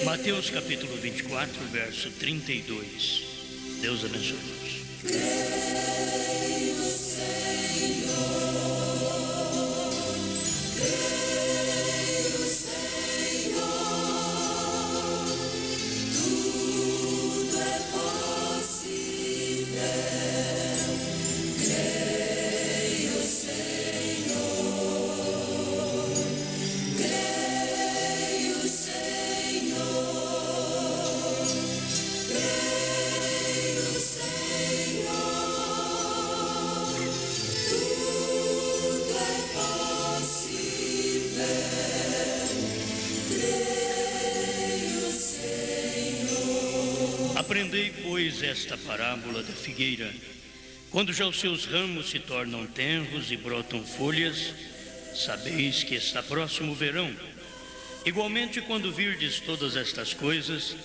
Mateus capítulo 24, verso 32. Deus abençoe-nos. Creio, Senhor, tudo é possível. Creio, Senhor, creio, Senhor, creio, Senhor, tudo é possível. Creio, Senhor. Aprendei, pois, esta parábola da figueira. Quando já os seus ramos se tornam tenros e brotam folhas, sabeis que está próximo o verão. Igualmente, quando virdes todas estas coisas,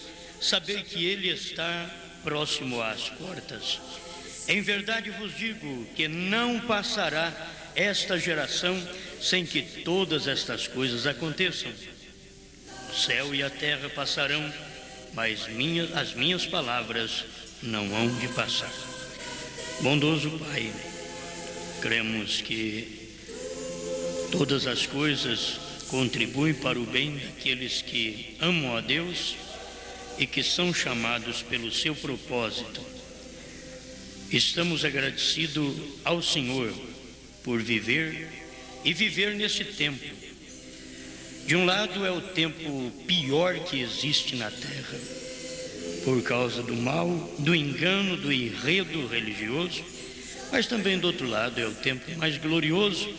sabei que ele está próximo às portas. Em verdade vos digo que não passará esta geração sem que todas estas coisas aconteçam. O céu e a terra passarão, mas as minhas palavras não hão de passar. Bondoso Pai, cremos que todas as coisas contribuem para o bem daqueles que amam a Deus e que são chamados pelo seu propósito. Estamos agradecidos ao Senhor por viver nesse tempo. De um lado é o tempo pior que existe na terra, por causa do mal, do engano, do enredo religioso, mas também do outro lado é o tempo mais glorioso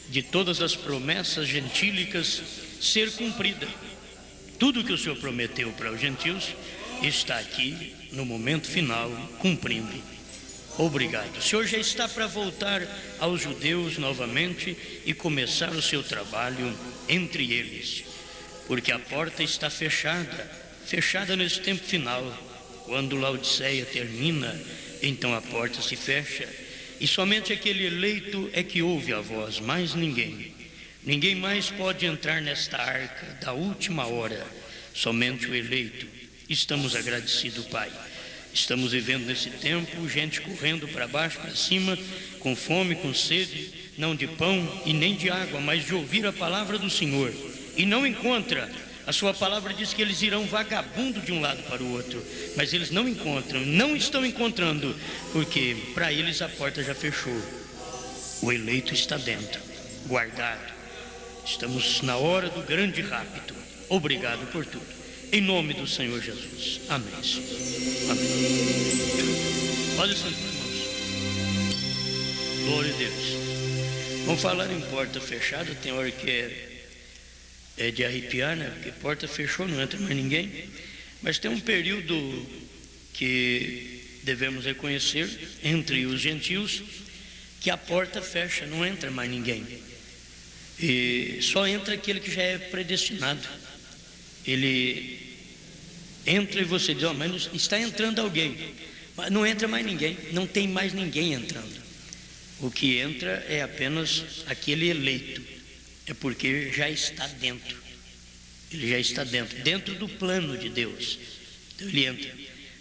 de todas as promessas gentílicas ser cumprida. Tudo que o Senhor prometeu para os gentios está aqui no momento final cumprindo. Obrigado. O Senhor já está para voltar aos judeus novamente e começar o seu trabalho entre eles, porque a porta está fechada nesse tempo final. Quando Laodiceia termina, então a porta se fecha e somente aquele eleito é que ouve a voz, mais ninguém. Ninguém mais pode entrar nesta arca da última hora, somente o eleito. Estamos agradecidos, Pai. Estamos vivendo nesse tempo, gente correndo para baixo, para cima, com fome, com sede, não de pão e nem de água, mas de ouvir a palavra do Senhor. E não encontra. A sua palavra diz que eles irão vagabundo de um lado para o outro, mas eles não encontram, não estão encontrando, porque para eles a porta já fechou. O eleito está dentro, guardado. Estamos na hora do grande rapto. Obrigado por tudo. Em nome do Senhor Jesus. Amém. Amém. Olha, Santo irmãos. Glória a Deus. Vamos falar em porta fechada. Tem hora que é de arrepiar, né? Porque porta fechou, não entra mais ninguém. Mas tem um período que devemos reconhecer entre os gentios, que a porta fecha, não entra mais ninguém. E só entra aquele que já é predestinado. Ele entra e você diz, mas está entrando alguém, mas não entra mais ninguém, não tem mais ninguém entrando. O que entra é apenas aquele eleito, é porque já está dentro. Ele já está dentro do plano de Deus. Então ele entra.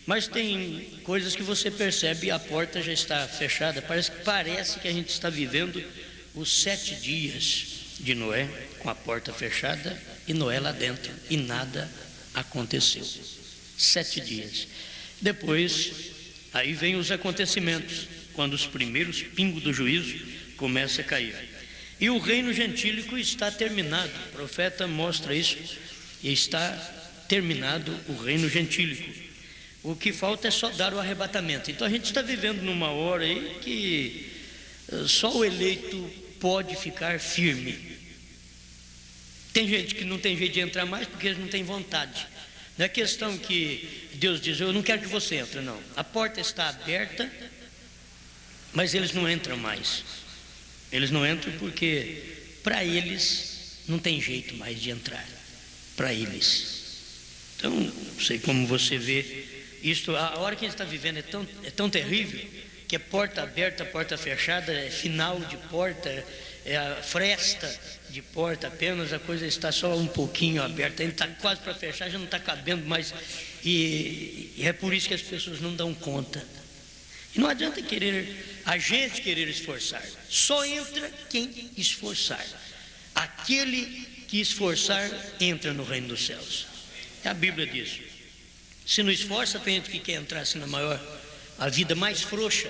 Mas tem coisas que você percebe, a porta já está fechada. Parece que a gente está vivendo os 7 dias de Noé, com a porta fechada e Noé lá dentro, e nada aconteceu. 7 dias. Depois, aí vem os acontecimentos, quando os primeiros pingos do juízo começam a cair. E o reino gentílico está terminado. O profeta mostra isso, e está terminado o reino gentílico. O que falta é só dar o arrebatamento. Então a gente está vivendo numa hora aí que só o eleito pode ficar firme. Tem gente que não tem jeito de entrar mais porque eles não têm vontade. Não é questão que Deus diz, eu não quero que você entre, não. A porta está aberta, mas eles não entram mais. Eles não entram porque para eles não tem jeito mais de entrar. Para eles. Então, não sei como você vê isto. A hora que a gente está vivendo é tão terrível, que é porta aberta, porta fechada, é final de porta, é a fresta de porta apenas, a coisa está só um pouquinho aberta, ele está quase para fechar, já não está cabendo mais, e é por isso que as pessoas não dão conta. E não adianta a gente querer esforçar, só entra quem esforçar. Aquele que esforçar entra no reino dos céus. A Bíblia diz: se não esforça, tem gente que quer entrar assim na a vida mais frouxa,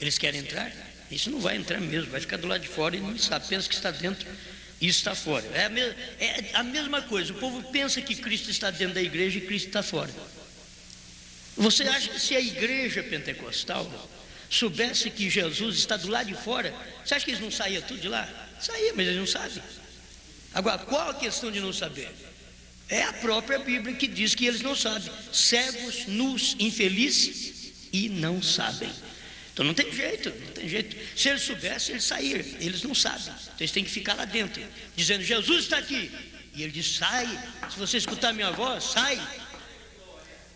eles querem entrar, isso não vai entrar mesmo, vai ficar do lado de fora e não sabe, pensa que está dentro e está fora. É a mesma coisa, o povo pensa que Cristo está dentro da igreja e Cristo está fora. Você acha que se a igreja pentecostal soubesse que Jesus está do lado de fora, você acha que eles não saíam tudo de lá? Saía, mas eles não sabem. Agora, qual a questão de não saber? É a própria Bíblia que diz que eles não sabem. Cegos, nus, infelizes e não sabem. Então não tem jeito, não tem jeito. Se eles soubessem, eles saíram. Eles não sabem. Então eles têm que ficar lá dentro, dizendo: Jesus está aqui. E ele diz: sai. Se você escutar minha voz, sai.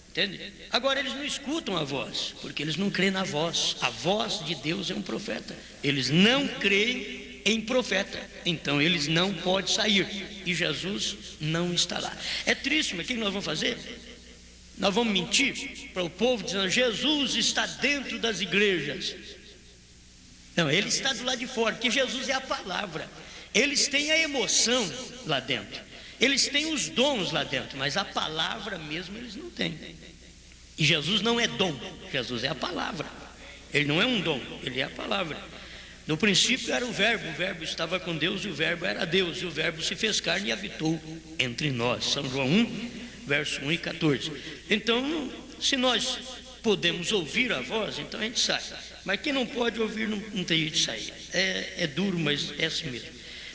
Entende? Agora eles não escutam a voz, porque eles não creem na voz. A voz de Deus é um profeta. Eles não creem em profeta, então eles não podem sair. E Jesus não está lá. É triste, mas o que nós vamos fazer? Nós vamos mentir para o povo dizendo: Jesus está dentro das igrejas. Não, ele está do lado de fora, porque Jesus é a palavra. Eles têm a emoção lá dentro, eles têm os dons lá dentro, mas a palavra mesmo eles não têm. E Jesus não é dom, Jesus é a palavra. Ele não é um dom, ele é a palavra. No princípio era o verbo estava com Deus e o verbo era Deus, e o verbo se fez carne e habitou entre nós. São João 1, verso 1 e 14. Então, se nós podemos ouvir a voz, então a gente sai. Mas quem não pode ouvir não tem jeito de sair. É duro, mas é assim mesmo.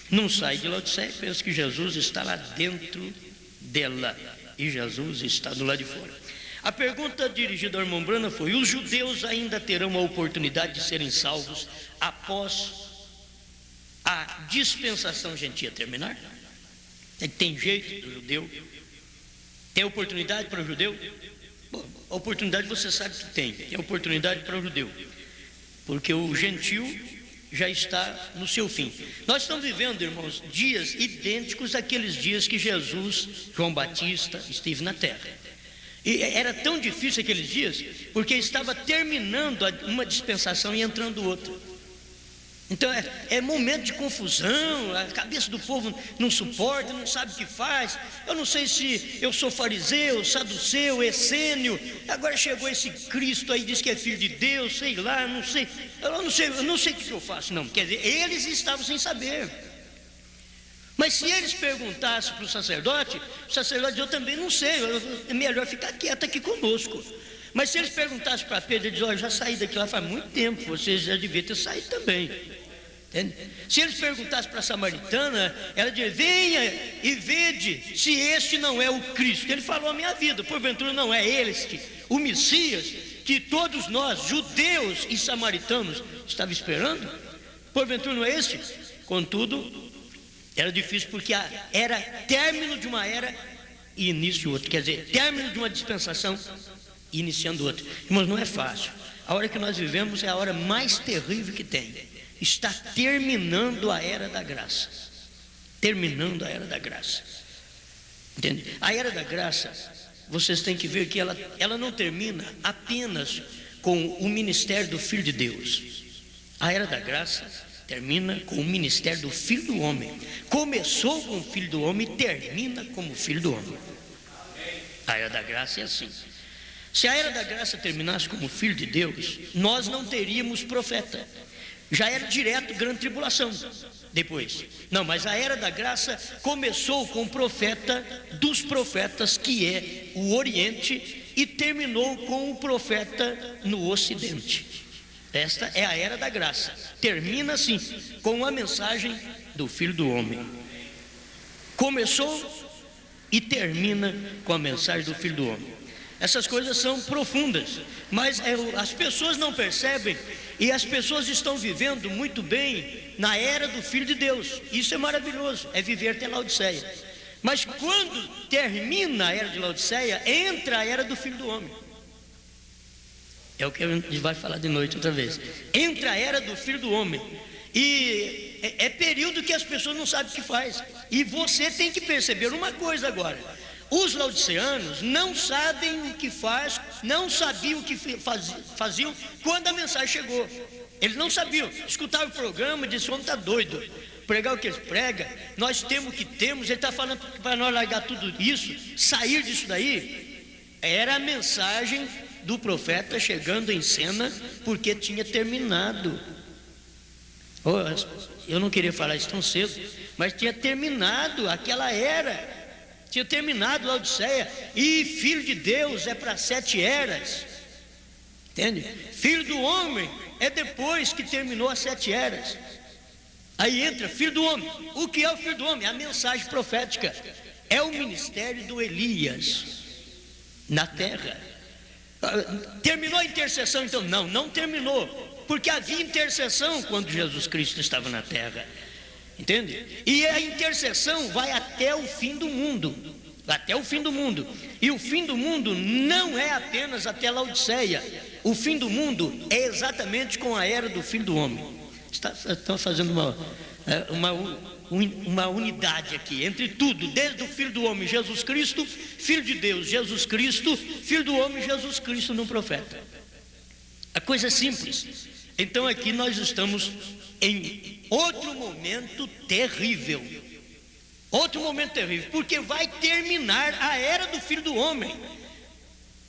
Não sai de Laodiceia, pensa que Jesus está lá dentro dela, e Jesus está do lado de fora. A pergunta dirigida ao irmão Brana foi: os judeus ainda terão a oportunidade de serem salvos após a dispensação gentia terminar? Tem jeito do judeu? Tem oportunidade para o judeu? Bom, a oportunidade você sabe que tem oportunidade para o judeu, porque o gentil já está no seu fim. Nós estamos vivendo, irmãos, dias idênticos àqueles dias que Jesus, João Batista, esteve na terra. E era tão difícil aqueles dias, porque estava terminando uma dispensação e entrando outra. Então é momento de confusão, a cabeça do povo não suporta, não sabe o que faz. Eu não sei se eu sou fariseu, saduceu, essênio, agora chegou esse Cristo aí, diz que é filho de Deus, sei lá, não sei. Eu não sei o que eu faço, não. Quer dizer, eles estavam sem saber. Mas se eles perguntassem para o sacerdote diz: eu também não sei, é melhor ficar quieto aqui conosco. Mas se eles perguntassem para Pedro, ele diz: olha, eu já saí daqui lá faz muito tempo, você já devia ter saído também. Entende? Se eles perguntassem para a samaritana, ela diz: venha e vede se este não é o Cristo. Ele falou a minha vida, porventura não é este, o Messias, que todos nós, judeus e samaritanos, estavam esperando? Porventura não é este? Contudo, era difícil, porque era término de uma era e início de outra. Quer dizer, término de uma dispensação e iniciando outra. Irmãos, não é fácil. A hora que nós vivemos é a hora mais terrível que tem. Está terminando a era da graça. Terminando a era da graça. Entende? A era da graça, vocês têm que ver que ela não termina apenas com o ministério do Filho de Deus. A era da graça termina com o ministério do Filho do Homem. Começou com o Filho do Homem e termina como Filho do Homem. A era da graça é assim. Se a era da graça terminasse como Filho de Deus, nós não teríamos profeta. Já era direto grande tribulação depois. Não, mas a era da graça começou com o profeta dos profetas, que é o Oriente, e terminou com o profeta no Ocidente. Esta é a era da graça. Termina assim, com a mensagem do Filho do Homem. Começou e termina com a mensagem do Filho do Homem. Essas coisas são profundas, mas as pessoas não percebem, e as pessoas estão vivendo muito bem na era do Filho de Deus. Isso é maravilhoso, é viver até Laodiceia. Mas quando termina a era de Laodiceia, entra a era do Filho do Homem. É o que a gente vai falar de noite outra vez. Entra a era do Filho do Homem. E é período que as pessoas não sabem o que faz. E você tem que perceber uma coisa agora: os laodiceanos não sabem o que faz, não sabiam o que faziam quando a mensagem chegou. Eles não sabiam, escutavam o programa e disseram: o homem está doido, pregar o que eles pregam, nós temos o que temos, ele está falando para nós largar tudo isso, sair disso daí. Era a mensagem do profeta chegando em cena, porque tinha terminado. Eu não queria falar isso tão cedo, mas tinha terminado aquela era, tinha terminado Laodiceia, e filho de Deus é para 7 eras, entende? Filho do homem é depois que terminou as 7 eras. Aí entra filho do homem. O que é o filho do homem? A mensagem profética, é o ministério do Elias na terra. Terminou a intercessão? Então não terminou, porque havia intercessão quando Jesus Cristo estava na terra, entende? E a intercessão vai até o fim do mundo, até o fim do mundo. E o fim do mundo não é apenas até Laodiceia. O fim do mundo é exatamente com a era do Filho do Homem. Estão fazendo uma unidade aqui entre tudo, desde o Filho do Homem, Jesus Cristo, Filho de Deus, Jesus Cristo, Filho do Homem, Jesus Cristo no profeta. A coisa é simples. Então aqui nós estamos em outro momento terrível. Outro momento terrível, porque vai terminar a era do Filho do Homem.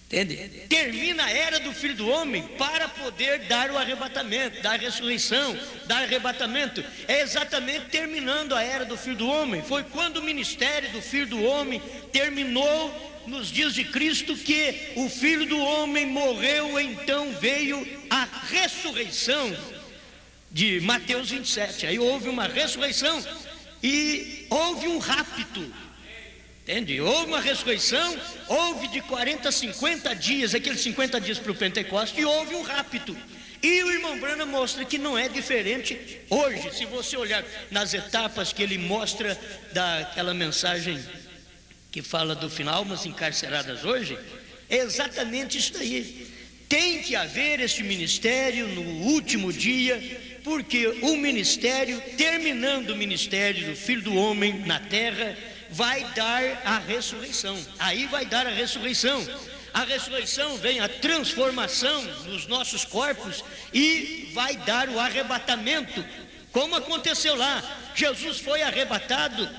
Entende? Termina a era do Filho do Homem para poder dar o arrebatamento, dar a ressurreição, dar arrebatamento. É exatamente terminando a era do Filho do Homem. Foi quando o ministério do Filho do Homem terminou nos dias de Cristo que o Filho do Homem morreu. Então veio a ressurreição de Mateus 27. Aí houve uma ressurreição e houve um rapto. Entende? Houve uma ressurreição, houve de 40 a 50 dias, aqueles 50 dias para o Pentecostes, e houve um rapto. E o irmão Branham mostra que não é diferente hoje. Se você olhar nas etapas que ele mostra daquela mensagem que fala do final, almas encarceradas hoje, é exatamente isso aí. Tem que haver este ministério no último dia, porque o ministério, terminando o ministério do Filho do Homem na terra, vai dar a ressurreição. Aí vai dar a ressurreição. A ressurreição vem a transformação dos nossos corpos e vai dar o arrebatamento, como aconteceu lá. Jesus foi arrebatado,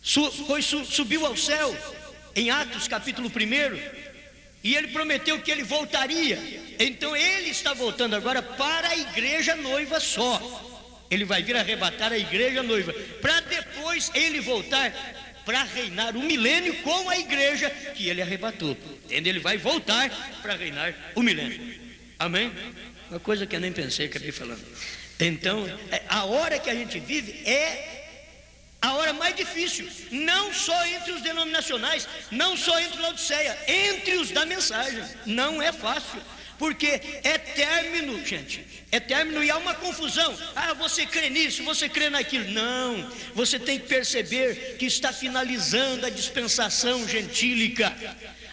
subiu ao céu em Atos capítulo 1, e ele prometeu que ele voltaria. Então ele está voltando agora para a igreja noiva só. Ele vai vir arrebatar a igreja noiva, para depois ele voltar para reinar o milênio com a igreja que ele arrebatou. Entende? Ele vai voltar para reinar o milênio. Amém? Uma coisa que eu nem pensei, acabei falando. Então, a hora que a gente vive é a hora mais difícil, não só entre os denominacionais, não só entre Laodiceia, entre os da mensagem. Não é fácil, porque é término, gente, é término, e há uma confusão. Você crê nisso, você crê naquilo. Não, você tem que perceber que está finalizando a dispensação gentílica.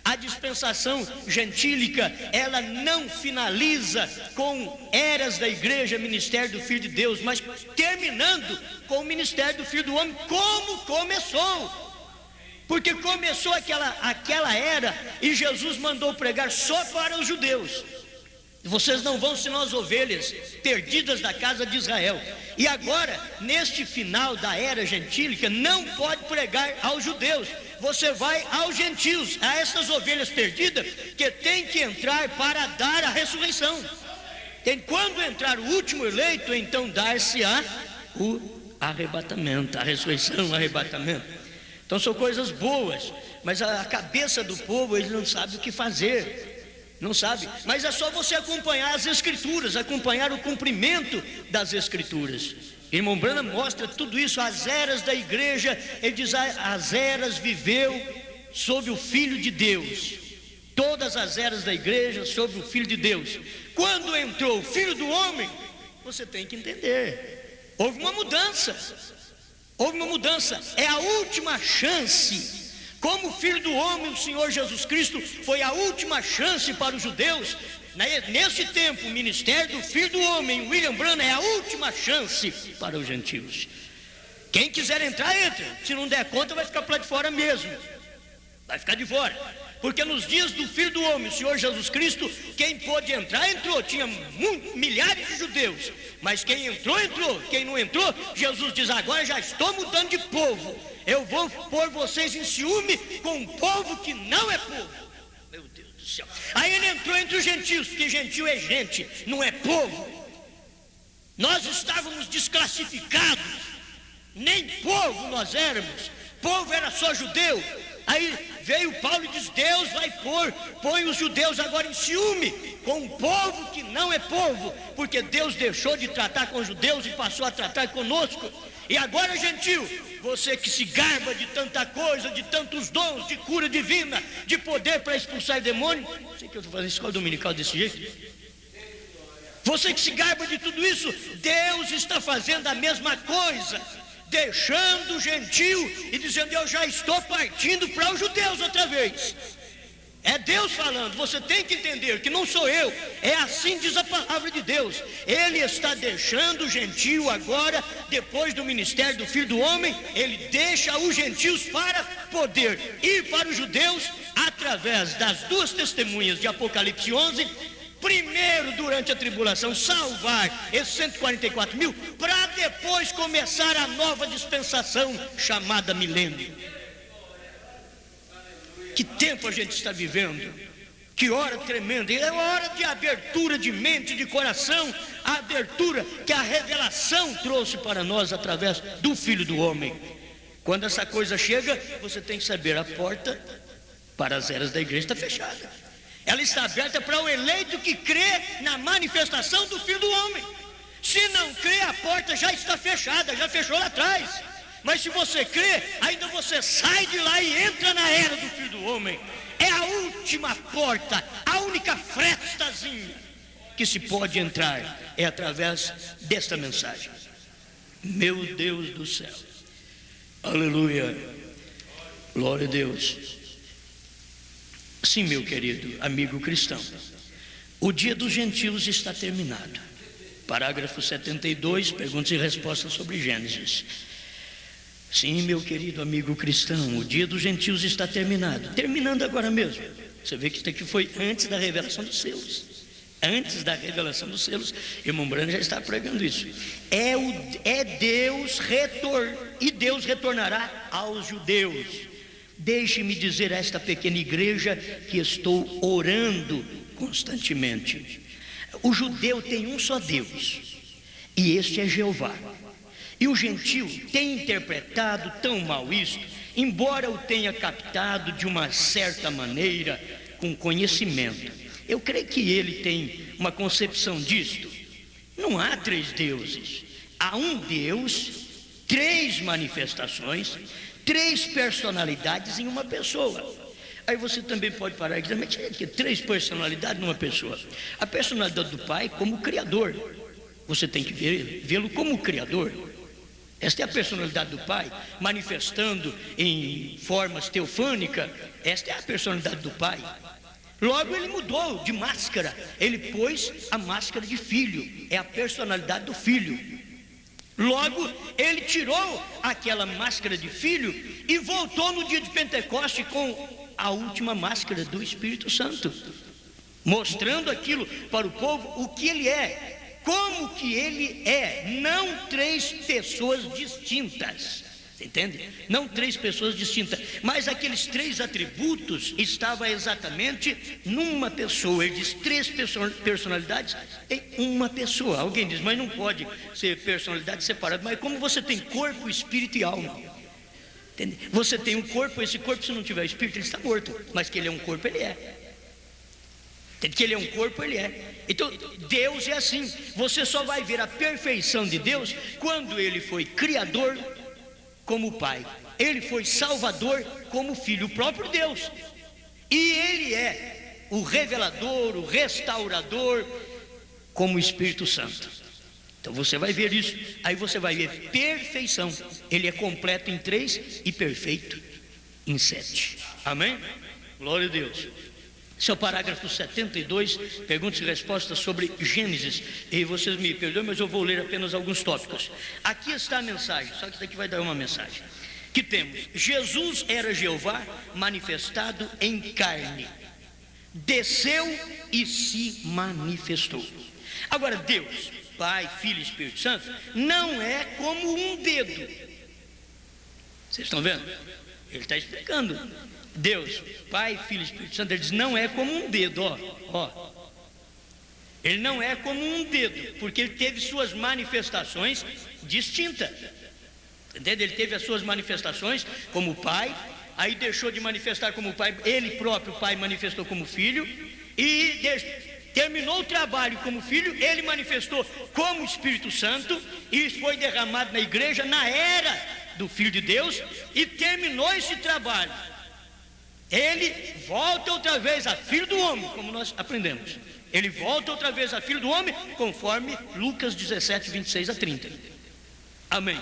A dispensação gentílica, ela não finaliza com eras da igreja, ministério do Filho de Deus, mas terminando com o ministério do Filho do Homem, como começou. Porque começou aquela era e Jesus mandou pregar só para os judeus. Vocês não vão senão as ovelhas perdidas da casa de Israel. E agora, neste final da era gentílica, não pode pregar aos judeus. Você vai aos gentios, a essas ovelhas perdidas, que tem que entrar para dar a ressurreição. Quando entrar o último eleito, então dar-se-á o arrebatamento, a ressurreição, o arrebatamento. Então são coisas boas, mas a cabeça do povo, eles não sabem o que fazer. Não sabe, mas é só você acompanhar as escrituras, acompanhar o cumprimento das escrituras. Irmão Branham mostra tudo isso, as eras da igreja. Ele diz: as eras viveu sob o Filho de Deus. Todas as eras da igreja sob o Filho de Deus. Quando entrou o Filho do Homem, você tem que entender, houve uma mudança. Houve uma mudança, é a última chance. Como Filho do Homem, o Senhor Jesus Cristo foi a última chance para os judeus. Nesse tempo, o ministério do Filho do Homem, William Branham, é a última chance para os gentios. Quem quiser entrar, entra. Se não der conta, vai ficar para de fora mesmo. Vai ficar de fora. Porque nos dias do Filho do Homem, o Senhor Jesus Cristo, quem pôde entrar, entrou. Tinha milhares de judeus. Mas quem entrou, entrou. Quem não entrou, Jesus diz: agora já estou mudando de povo. Eu vou pôr vocês em ciúme com um povo que não é povo. Meu Deus do céu. Aí ele entrou entre os gentios, porque gentil é gente, não é povo. Nós estávamos desclassificados. Nem povo nós éramos. Povo era só judeu. Aí veio Paulo e diz: Deus vai põe os judeus agora em ciúme com um povo que não é povo, porque Deus deixou de tratar com os judeus e passou a tratar conosco. E agora, gentil, você que se garba de tanta coisa, de tantos dons, de cura divina, de poder para expulsar demônio, sei que eu estou fazendo escola dominical desse jeito. Você que se garba de tudo isso, Deus está fazendo a mesma coisa, deixando o gentil e dizendo: eu já estou partindo para os judeus outra vez. É Deus falando. Você tem que entender que não sou eu, é assim diz a palavra de Deus. Ele está deixando o gentil agora, depois do ministério do Filho do Homem. Ele deixa os gentios para poder ir para os judeus através das duas testemunhas de Apocalipse 11. Primeiro, durante a tribulação, salvar esses 144 mil, para depois começar a nova dispensação chamada milênio. Que tempo a gente está vivendo, que hora tremenda, é hora de abertura de mente, de coração, a abertura que a revelação trouxe para nós através do Filho do Homem. Quando essa coisa chega, você tem que saber: a porta para as eras da igreja está fechada. Ela está aberta para o eleito que crê na manifestação do Filho do Homem. Se não crê, a porta já está fechada, já fechou lá atrás. Mas se você crê, ainda você sai de lá e entra na era do Filho do Homem. É a última porta, a única frestazinha que se pode entrar é através desta mensagem. Meu Deus do céu, aleluia, glória a Deus. Sim, meu querido amigo cristão, o dia dos gentios está terminado. Parágrafo 72, perguntas e respostas sobre Gênesis. Sim, meu querido amigo cristão, o dia dos gentios está terminado. Terminando agora mesmo. Você vê que isso aqui foi antes da revelação dos selos. Antes da revelação dos selos, irmão Branham já está pregando isso. E Deus retornará aos judeus. Deixe-me dizer a esta pequena igreja que estou orando constantemente. O judeu tem um só Deus, e este é Jeová. E o gentil tem interpretado tão mal isto, embora o tenha captado de uma certa maneira, com conhecimento. Eu creio que ele tem uma concepção disto. Não há três deuses. Há um Deus, três manifestações, três personalidades em uma pessoa. Aí você também pode parar e dizer: mas que três personalidades numa pessoa? A personalidade do Pai como Criador. Você tem que vê-lo como Criador. Esta é a personalidade do Pai, manifestando em formas teofânicas. Esta é a personalidade do Pai. Logo ele mudou de máscara, ele pôs a máscara de filho, é a personalidade do Filho. Logo ele tirou aquela máscara de filho e voltou no dia de Pentecoste com a última máscara do Espírito Santo, mostrando aquilo para o povo, o que ele é. Como que ele é, não três pessoas distintas, entende? Não três pessoas distintas, mas aqueles três atributos estavam exatamente numa pessoa. Ele diz três personalidades em uma pessoa. Alguém diz: mas não pode ser personalidade separada. Mas como você tem corpo, espírito e alma, entende? Você tem um corpo, esse corpo, se não tiver espírito, ele está morto, mas que ele é um corpo, ele é. Que ele é um corpo, ele é. Então Deus é assim. Você só vai ver a perfeição de Deus quando ele foi Criador como Pai, ele foi Salvador como Filho, o próprio Deus. E ele é o revelador, o restaurador como o Espírito Santo. Então você vai ver isso. Aí você vai ver perfeição. Ele é completo em três e perfeito. em 7. Amém? Glória a Deus. Esse é o parágrafo 72, perguntas e respostas sobre Gênesis. E vocês me perdoem, mas eu vou ler apenas alguns tópicos. Aqui está a mensagem, só que isso aqui vai dar uma mensagem. Que temos: Jesus era Jeová manifestado em carne, desceu e se manifestou. Agora, Deus, Pai, Filho e Espírito Santo, não é como um dedo. Vocês estão vendo? Ele está explicando. Deus, Pai, Filho e Espírito Santo, ele diz, não é como um dedo, ó. Ele não é como um dedo, porque ele teve suas manifestações distintas. Entende? Ele teve as suas manifestações como Pai, aí deixou de manifestar como Pai, ele próprio Pai manifestou como Filho, e terminou o trabalho como Filho, ele manifestou como Espírito Santo, e foi derramado na igreja na era do Filho de Deus, e terminou esse trabalho. Ele volta outra vez a Filho do Homem, como nós aprendemos. Ele volta outra vez a Filho do Homem, conforme Lucas 17, 26 a 30. Amém.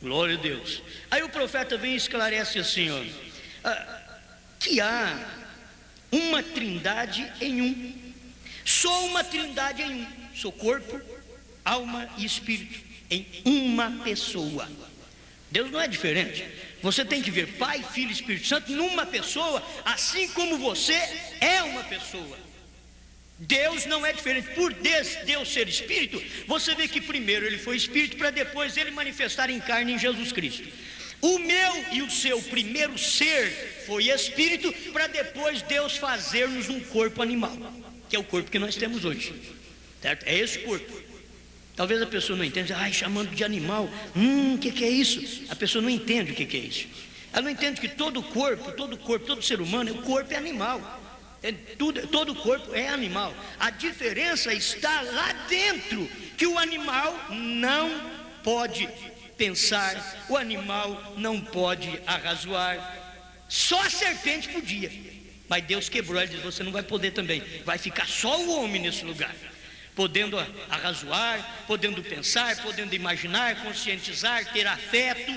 Glória a Deus. Aí o profeta vem e esclarece assim, que há uma trindade em um. Sou uma trindade em um. Sou corpo, alma e espírito em uma pessoa. Deus não é diferente. Você tem que ver Pai, Filho e Espírito Santo numa pessoa, assim como você é uma pessoa. Deus não é diferente. Por Deus ser Espírito, você vê que primeiro ele foi Espírito, para depois ele manifestar em carne em Jesus Cristo. O meu e o seu primeiro ser foi Espírito, para depois Deus fazer-nos um corpo animal, que é o corpo que nós temos hoje, certo? É esse corpo. Talvez a pessoa não entenda, chamando de animal, o que é isso? A pessoa não entende o que é isso. Ela não entende que todo corpo, todo ser humano, o corpo é animal. Todo corpo é animal. A diferença está lá dentro, que o animal não pode pensar, o animal não pode arrazoar. Só a serpente podia, mas Deus quebrou, ele diz, você não vai poder também, vai ficar só o homem nesse lugar, podendo arrazoar, podendo pensar, podendo imaginar, conscientizar, ter afeto.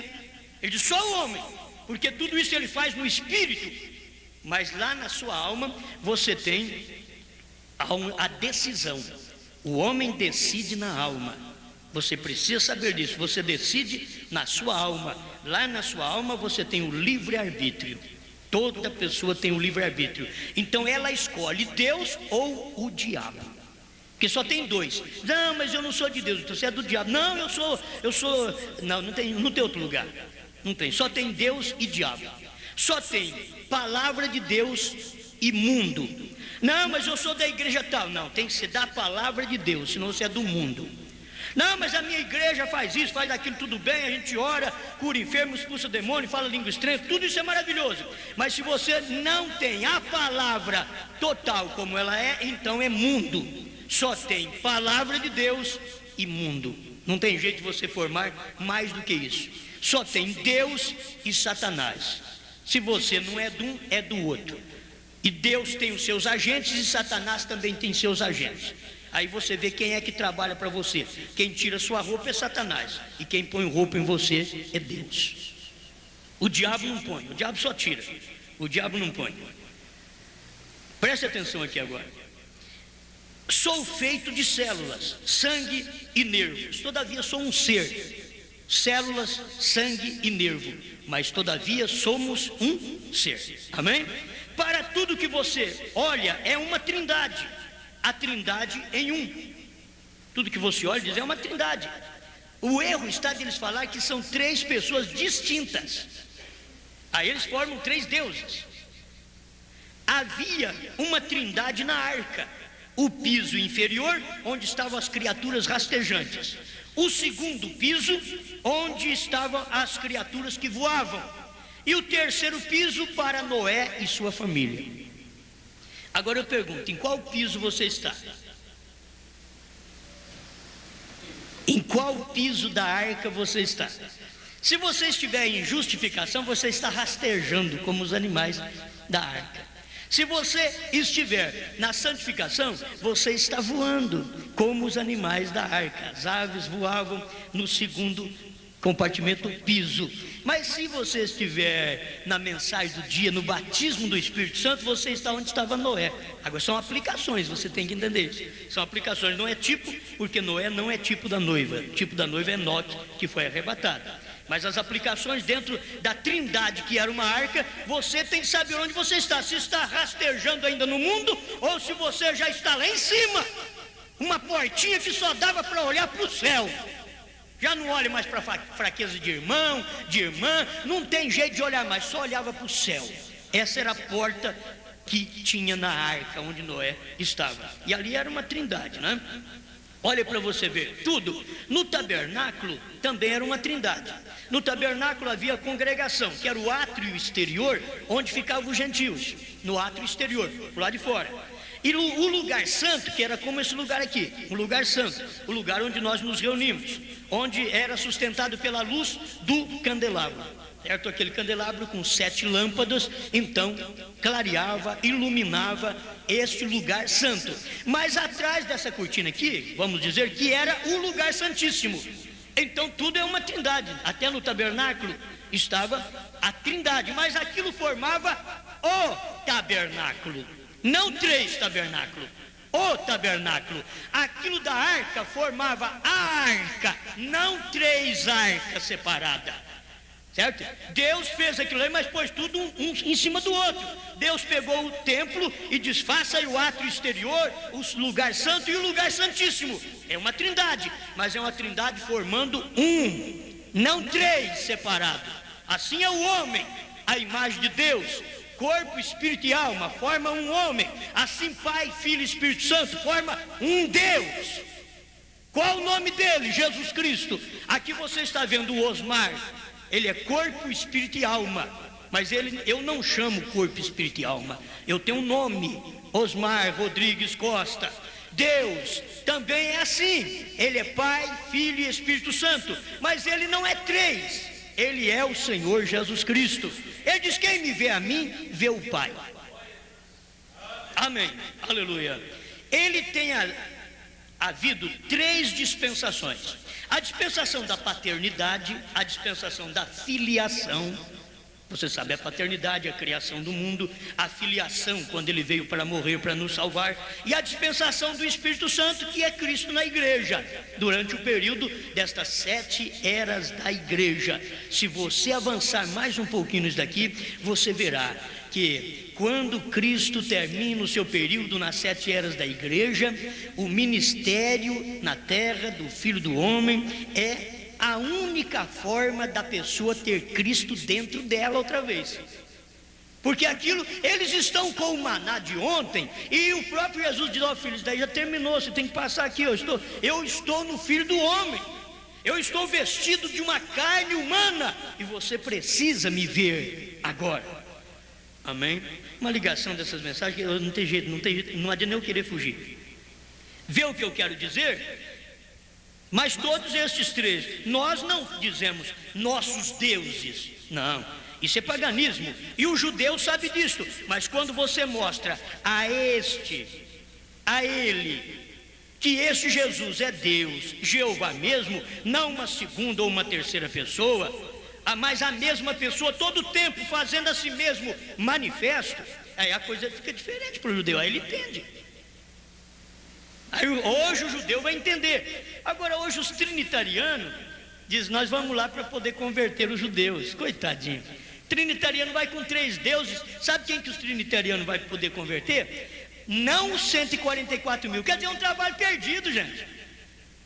Ele diz, só o homem, porque tudo isso ele faz no espírito, mas lá na sua alma você tem a decisão. O homem decide na alma. Você precisa saber disso. Você decide na sua alma. Lá na sua alma você tem o livre-arbítrio. Toda pessoa tem o livre-arbítrio. Então ela escolhe Deus ou o diabo, porque só tem dois. Não, mas eu não sou de Deus, você é do diabo. Não, eu sou. Não tem outro lugar. Não tem, só tem Deus e diabo. Só tem palavra de Deus e mundo. Não, mas eu sou da igreja tal. Não, tem que ser da palavra de Deus, senão você é do mundo. Não, mas a minha igreja faz isso, faz aquilo, tudo bem, a gente ora, cura enfermo, expulsa demônio, fala língua estranha, tudo isso é maravilhoso. Mas se você não tem a palavra total como ela é, então é mundo. Só tem palavra de Deus e mundo. Não tem jeito de você formar mais do que isso. Só tem Deus e Satanás. Se você não é de um, é do outro. E Deus tem os seus agentes e Satanás também tem seus agentes. Aí você vê quem é que trabalha para você. Quem tira sua roupa é Satanás, e quem põe roupa em você é Deus. O diabo não põe, o diabo só tira. O diabo não põe. Preste atenção aqui agora. Sou feito de células, sangue e nervos. Todavia sou um ser. Células, sangue e nervo. Mas todavia somos um ser. Amém? Para tudo que você olha é uma trindade. A trindade em um. Tudo que você olha diz é uma trindade. O erro está deles falar que são três pessoas distintas. Aí eles formam três deuses. Havia uma trindade na arca. O piso inferior, onde estavam as criaturas rastejantes. O segundo piso, onde estavam as criaturas que voavam. E o terceiro piso para Noé e sua família. Agora eu pergunto, em qual piso você está? Em qual piso da arca você está? Se você estiver em justificação, você está rastejando como os animais da arca. Se você estiver na santificação, você está voando como os animais da arca. As aves voavam no segundo compartimento piso. Mas se você estiver na mensagem do dia, no batismo do Espírito Santo, você está onde estava Noé. Agora são aplicações, você tem que entender isso. São aplicações, não é tipo, porque Noé não é tipo da noiva. O tipo da noiva é Enoque, que foi arrebatado. Mas as aplicações dentro da trindade, que era uma arca, você tem que saber onde você está. Se está rastejando ainda no mundo, ou se você já está lá em cima. Uma portinha que só dava para olhar para o céu. Já não olha mais para fraqueza de irmão, de irmã, não tem jeito de olhar mais, só olhava para o céu. Essa era a porta que tinha na arca onde Noé estava. E ali era uma trindade, né? Olha para você ver, tudo. No tabernáculo também era uma trindade. No tabernáculo havia a congregação, que era o átrio exterior, onde ficavam os gentios. No átrio exterior, por lá de fora. E o lugar santo, que era como esse lugar aqui, o lugar santo, o lugar onde nós nos reunimos, onde era sustentado pela luz do candelabro, certo? Aquele candelabro com 7 lâmpadas, então clareava, iluminava este lugar santo. Mas atrás dessa cortina aqui, vamos dizer que era o lugar santíssimo. Então tudo é uma trindade. Até no tabernáculo estava a trindade, mas aquilo formava o tabernáculo. Não 3 tabernáculos, o tabernáculo. Aquilo da arca formava a arca, não 3 arcas separadas, certo? Deus fez aquilo aí, mas pôs tudo um em cima do outro. Deus pegou o templo e diz: faça aí o átrio exterior, o lugar santo e o lugar santíssimo. É uma trindade, mas é uma trindade formando não 3 separados. Assim é o homem, a imagem de Deus. Corpo, espírito e alma forma um homem. Assim Pai, Filho e Espírito Santo forma um Deus. Qual o nome dele? Jesus Cristo. Aqui você está vendo o Osmar. Ele é corpo, espírito e alma. Mas eu não chamo corpo, espírito e alma. Eu tenho um nome: Osmar Rodrigues Costa. Deus também é assim. Ele é Pai, Filho e Espírito Santo. Mas ele não é 3. Ele é o Senhor Jesus Cristo. Ele diz: quem me vê a mim, vê o Pai. Amém, aleluia. Ele tem havido 3 dispensações: a dispensação da paternidade, a dispensação da filiação. Você sabe, a paternidade, a criação do mundo, a filiação, quando ele veio para morrer, para nos salvar, e a dispensação do Espírito Santo, que é Cristo na igreja, durante o período destas 7 eras da igreja. Se você avançar mais um pouquinho nisso daqui, você verá que quando Cristo termina o seu período nas 7 eras da igreja, o ministério na terra do Filho do Homem é a única forma da pessoa ter Cristo dentro dela outra vez. Porque aquilo, eles estão com o maná de ontem, e o próprio Jesus diz: ó filho, isso daí já terminou, você tem que passar aqui, eu estou no Filho do Homem, eu estou vestido de uma carne humana, e você precisa me ver agora. Amém? Uma ligação dessas mensagens que não tem jeito, não adianta eu querer fugir. Vê o que eu quero dizer? Mas todos estes 3, nós não dizemos nossos deuses, não, isso é paganismo, e o judeu sabe disso. Mas quando você mostra a ele, que esse Jesus é Deus, Jeová mesmo, não uma segunda ou uma terceira pessoa, mas a mesma pessoa todo o tempo fazendo a si mesmo manifesto, aí a coisa fica diferente para o judeu, aí ele entende. Aí hoje o judeu vai entender. Agora hoje os trinitarianos dizem: nós vamos lá para poder converter os judeus. Coitadinho, trinitariano vai com 3 deuses. Sabe quem que os trinitarianos vai poder converter? Não os 144 mil. Quer dizer, é um trabalho perdido, gente.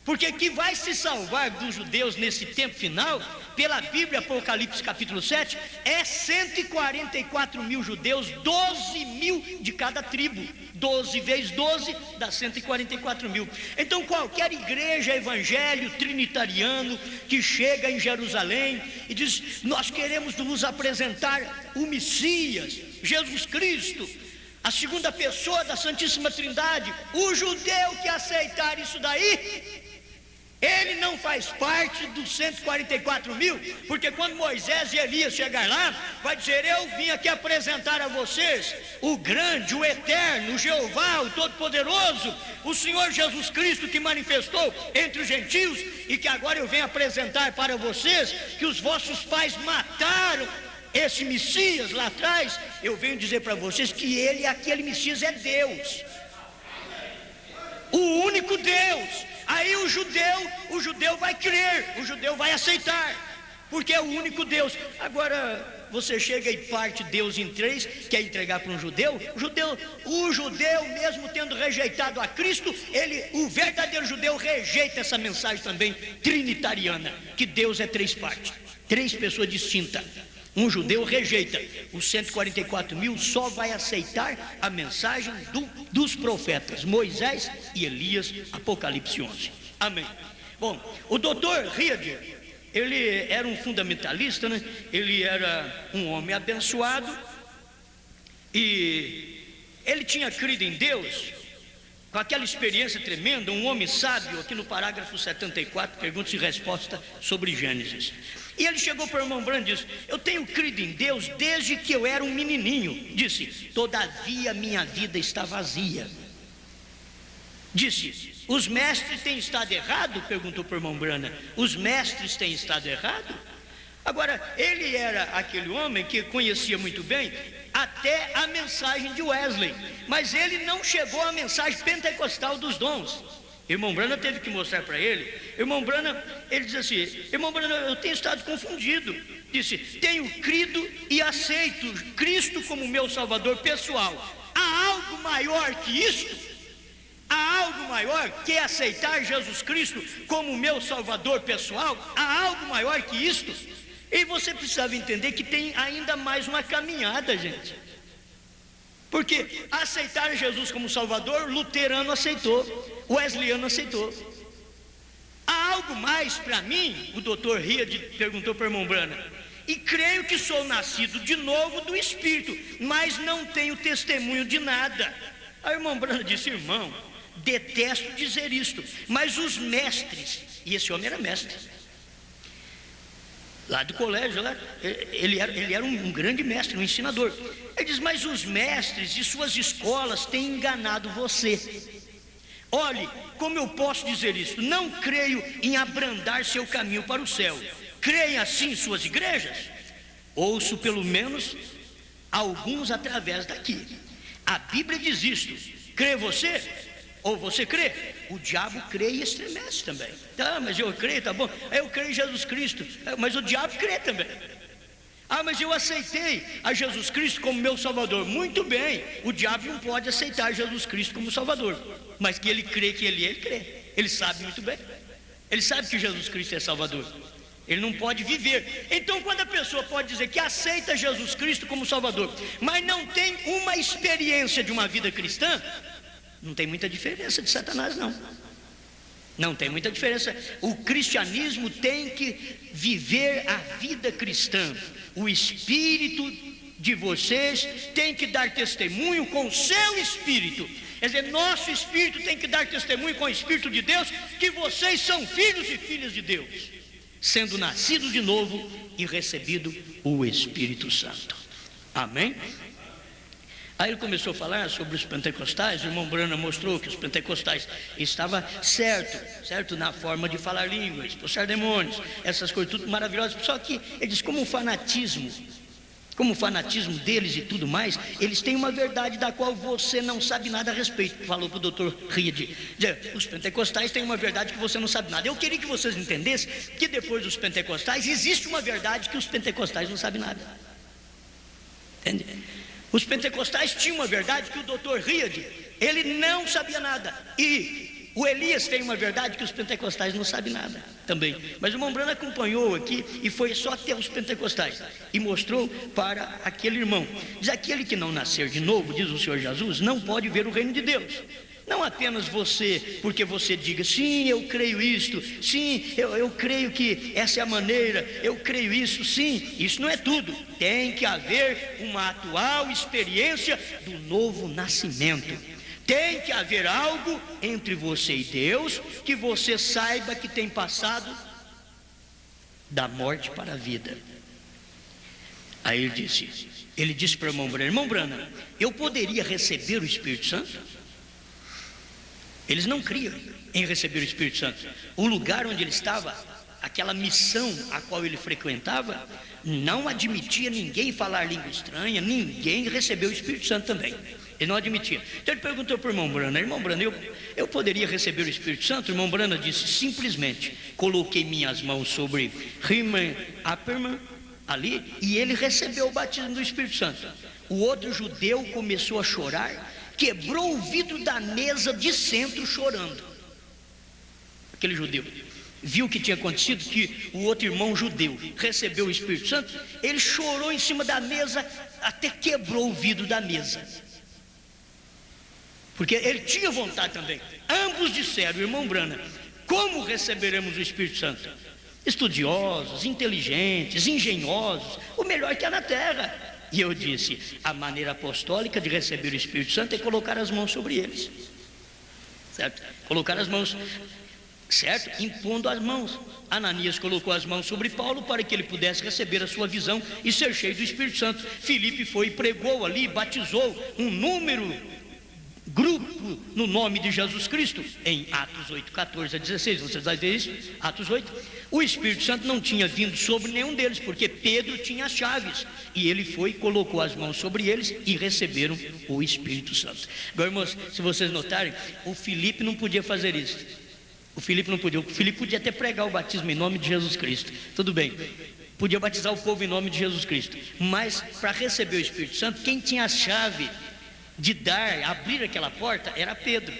Porque que vai se salvar dos judeus nesse tempo final, pela Bíblia, Apocalipse capítulo 7, é 144 mil judeus, 12 mil de cada tribo. 12 vezes 12 dá 144 mil. Então qualquer igreja evangelho trinitariano que chega em Jerusalém e diz: nós queremos nos apresentar o Messias, Jesus Cristo, a segunda pessoa da Santíssima Trindade, o judeu que aceitar isso daí Ele não faz parte dos 144 mil, porque quando Moisés e Elias chegar lá, vai dizer: eu vim aqui apresentar a vocês o grande, o eterno, o Jeová, o Todo-Poderoso, o Senhor Jesus Cristo, que manifestou entre os gentios, e que agora eu venho apresentar para vocês, que os vossos pais mataram esse Messias lá atrás. Eu venho dizer para vocês que ele, aquele Messias, é Deus, o único Deus. Aí o judeu vai crer, o judeu vai aceitar, porque é o único Deus. Agora você chega e parte Deus em três, quer entregar para um judeu? O judeu mesmo tendo rejeitado a Cristo, o verdadeiro judeu rejeita essa mensagem também trinitariana, que Deus é três partes, três pessoas distintas. Um judeu rejeita. Os 144 mil só vai aceitar a mensagem dos profetas Moisés e Elias, Apocalipse 11. Amém. Bom, o doutor Riad, ele era um fundamentalista, né? Ele era um homem abençoado e ele tinha crido em Deus com aquela experiência tremenda. Um homem sábio, aqui no parágrafo 74, perguntas e respostas sobre Gênesis. E ele chegou para o irmão Branham e disse: eu tenho crido em Deus desde que eu era um menininho. Disse: todavia minha vida está vazia. Disse: os mestres têm estado errado? Perguntou para o irmão Branham. Os mestres têm estado errado? Agora, ele era aquele homem que conhecia muito bem até a mensagem de Wesley, mas ele não chegou à mensagem pentecostal dos dons. Irmão Branham teve que mostrar para ele. Irmão Branham, ele diz assim: irmão Branham, eu tenho estado confundido. Disse: tenho crido e aceito Cristo como meu Salvador pessoal. Há algo maior que isto? Há algo maior que aceitar Jesus Cristo como meu Salvador pessoal? Há algo maior que isto? E você precisava entender que tem ainda mais uma caminhada, gente. Porque aceitar Jesus como Salvador, luterano aceitou, wesleyano aceitou. Há algo mais para mim? O doutor Riad perguntou para o irmão Branham. E creio que sou nascido de novo do Espírito, mas não tenho testemunho de nada. Aí o irmão Branham disse: irmão, detesto dizer isto, mas os mestres, e esse homem era mestre, lá do colégio, lá, ele era um grande mestre, um ensinador. Ele diz: mas os mestres e suas escolas têm enganado você. Olhe, como eu posso dizer isso? Não creio em abrandar seu caminho para o céu. Creem assim suas igrejas? Ouço pelo menos alguns através daqui. A Bíblia diz isto. Crê você? Ou você crê? O diabo crê e estremece também. Ah, mas eu creio, tá bom. Eu creio em Jesus Cristo. Mas o diabo crê também. Ah, mas eu aceitei a Jesus Cristo como meu Salvador. Muito bem. O diabo não pode aceitar Jesus Cristo como Salvador, mas que ele crê que ele crê. Ele sabe muito bem. Ele sabe que Jesus Cristo é Salvador. Ele não pode viver. Então, quando a pessoa pode dizer que aceita Jesus Cristo como Salvador, mas não tem uma experiência de uma vida cristã, não tem muita diferença de Satanás, não. Não tem muita diferença. O cristianismo tem que viver a vida cristã. O espírito de vocês tem que dar testemunho com o seu espírito. Quer dizer, nosso espírito tem que dar testemunho com o Espírito de Deus, que vocês são filhos e filhas de Deus, sendo nascidos de novo e recebido o Espírito Santo. Amém? Aí ele começou a falar sobre os pentecostais. O irmão Branham mostrou que os pentecostais estavam certo na forma de falar línguas, expulsar demônios, essas coisas tudo maravilhosas. Só que ele diz, como o fanatismo deles e tudo mais, eles têm uma verdade da qual você não sabe nada a respeito. Falou para o doutor Riad: os pentecostais têm uma verdade que você não sabe nada. Eu queria que vocês entendessem que depois dos pentecostais existe uma verdade que os pentecostais não sabem nada. Entende? Os pentecostais tinham uma verdade que o doutor Riad, ele não sabia nada. E o Elias tem uma verdade que os pentecostais não sabem nada também. Mas o irmão Branham acompanhou aqui e foi só até os pentecostais e mostrou para aquele irmão. Diz: aquele que não nascer de novo, diz o Senhor Jesus, não pode ver o reino de Deus. Não apenas você, porque você diga: sim, eu creio isto, sim, eu creio que essa é a maneira, eu creio isso, sim. Isso não é tudo. Tem que haver uma atual experiência do novo nascimento. Tem que haver algo entre você e Deus, que você saiba que tem passado da morte para a vida. Aí ele disse para o irmão Branham, eu poderia receber o Espírito Santo? Eles não criam em receber o Espírito Santo. O lugar onde ele estava, aquela missão a qual ele frequentava, não admitia ninguém falar língua estranha, ninguém recebeu o Espírito Santo também. Ele não admitia. Então ele perguntou para o irmão Branham, eu poderia receber o Espírito Santo? O irmão Branham disse, simplesmente, coloquei minhas mãos sobre Riemann Apperman, ali, e ele recebeu o batismo do Espírito Santo. O outro judeu começou a chorar, quebrou o vidro da mesa de centro chorando. Aquele judeu viu o que tinha acontecido, que o outro irmão judeu recebeu o Espírito Santo, ele chorou em cima da mesa, até quebrou o vidro da mesa, porque ele tinha vontade também. Ambos disseram, irmão Branham, como receberemos o Espírito Santo? Estudiosos, inteligentes, engenhosos, o melhor que há na terra. E eu disse, a maneira apostólica de receber o Espírito Santo é colocar as mãos sobre eles, certo? Colocar as mãos, certo? Impondo as mãos. Ananias colocou as mãos sobre Paulo para que ele pudesse receber a sua visão e ser cheio do Espírito Santo. Filipe foi e pregou ali, batizou um grupo no nome de Jesus Cristo, em Atos 8, 14 a 16, vocês vão ver isso, Atos 8, o Espírito Santo não tinha vindo sobre nenhum deles, porque Pedro tinha as chaves, e ele foi e colocou as mãos sobre eles, e receberam o Espírito Santo. Agora, irmãos, se vocês notarem, o Filipe não podia fazer isso, o Filipe podia até pregar o batismo em nome de Jesus Cristo, tudo bem, podia batizar o povo em nome de Jesus Cristo, mas para receber o Espírito Santo, quem tinha a chave de abrir aquela porta era Pedro.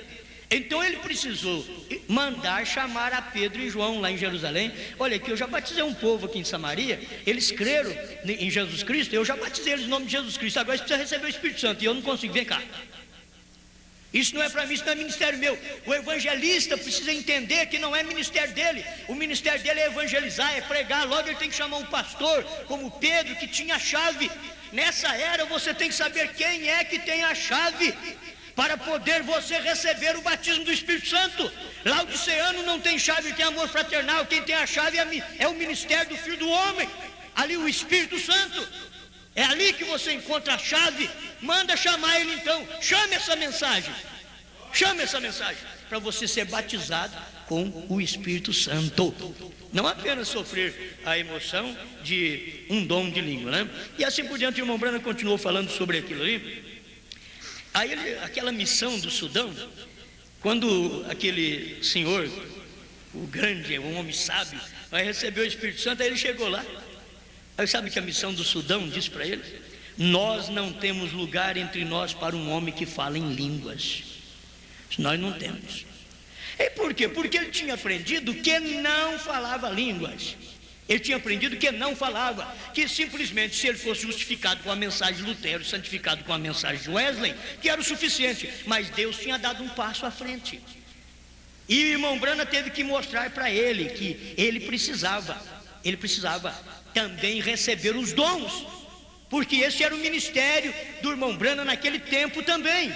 Então ele precisou mandar chamar a Pedro e João lá em Jerusalém. Olha aqui, eu já batizei um povo aqui em Samaria, eles creram em Jesus Cristo, eu já batizei eles no nome de Jesus Cristo, agora eles precisam receber o Espírito Santo e eu não consigo, vem cá. Isso não é para mim, isso não é ministério meu. O evangelista precisa entender que não é ministério dele. O ministério dele é evangelizar, é pregar. Logo ele tem que chamar um pastor como Pedro, que tinha a chave. Nessa era você tem que saber quem é que tem a chave para poder você receber o batismo do Espírito Santo. Laodiceano não tem chave, tem amor fraternal. Quem tem a chave é o ministério do Filho do Homem, ali o Espírito Santo. É ali que você encontra a chave. Manda chamar ele então, chame essa mensagem para você ser batizado com o Espírito Santo, não apenas sofrer a emoção de um dom de língua, né? E assim por diante. O irmão Branham continuou falando sobre aquilo ali. Aí aquela missão do Sudão, quando aquele senhor, o grande, um homem sábio, vai receber o Espírito Santo, aí ele chegou lá. Aí sabe que a missão do Sudão disse para ele? Nós não temos lugar entre nós para um homem que fala em línguas. Nós não temos. E por quê? Porque ele tinha aprendido que não falava línguas. Ele tinha aprendido que não falava, que simplesmente se ele fosse justificado com a mensagem de Lutero, santificado com a mensagem de Wesley, que era o suficiente. Mas Deus tinha dado um passo à frente. E o irmão Branham teve que mostrar para ele que ele precisava também receber os dons, porque esse era o ministério do irmão Branham naquele tempo também.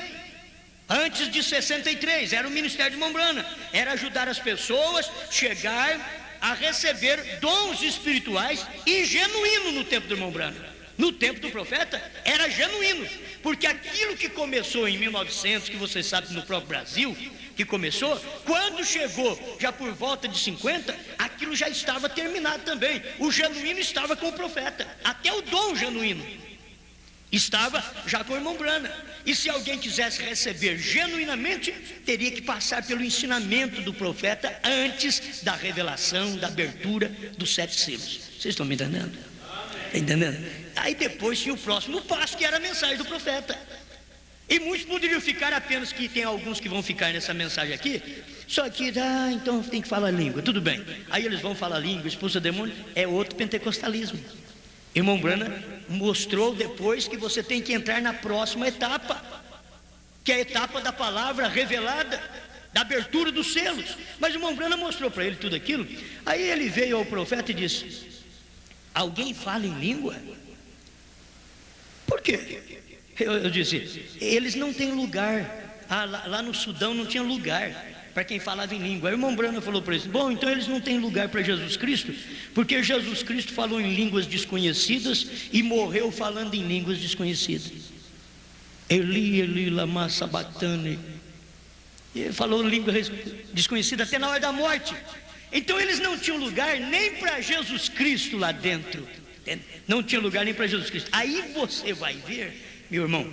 Antes de 63, era o ministério do irmão Branham, era ajudar as pessoas a chegar a receber dons espirituais, e genuíno no tempo do irmão Branham. No tempo do profeta era genuíno, porque aquilo que começou em 1900, que vocês sabem no próprio Brasil, que começou, quando chegou já por volta de 50, aquilo já estava terminado também. O genuíno estava com o profeta, até o dom genuíno estava já com o irmão Branham. E se alguém quisesse receber genuinamente, teria que passar pelo ensinamento do profeta antes da revelação, da abertura dos 7 selos. Vocês estão me entendendo? Está entendendo? Aí depois tinha o próximo passo, que era a mensagem do profeta. E muitos poderiam ficar apenas, que tem alguns que vão ficar nessa mensagem aqui, só que, então tem que falar língua, tudo bem. Aí eles vão falar língua, expulsa demônio, é outro pentecostalismo. Irmão Branham mostrou depois que você tem que entrar na próxima etapa, que é a etapa da palavra revelada, da abertura dos selos. Mas o irmão Branham mostrou para ele tudo aquilo. Aí ele veio ao profeta e disse: alguém fala em língua? Por quê? Eu disse: eles não têm lugar lá no Sudão não tinha lugar para quem falava em língua. Aí o irmão Brana falou para eles: bom, então eles não têm lugar para Jesus Cristo, porque Jesus Cristo falou em línguas desconhecidas e morreu falando em línguas desconhecidas. Eli, Eli, lama sabachthani. Ele falou língua desconhecida até na hora da morte. Então eles não tinham lugar nem para Jesus Cristo lá dentro. Não tinha lugar nem para Jesus Cristo. Aí você vai ver, meu irmão,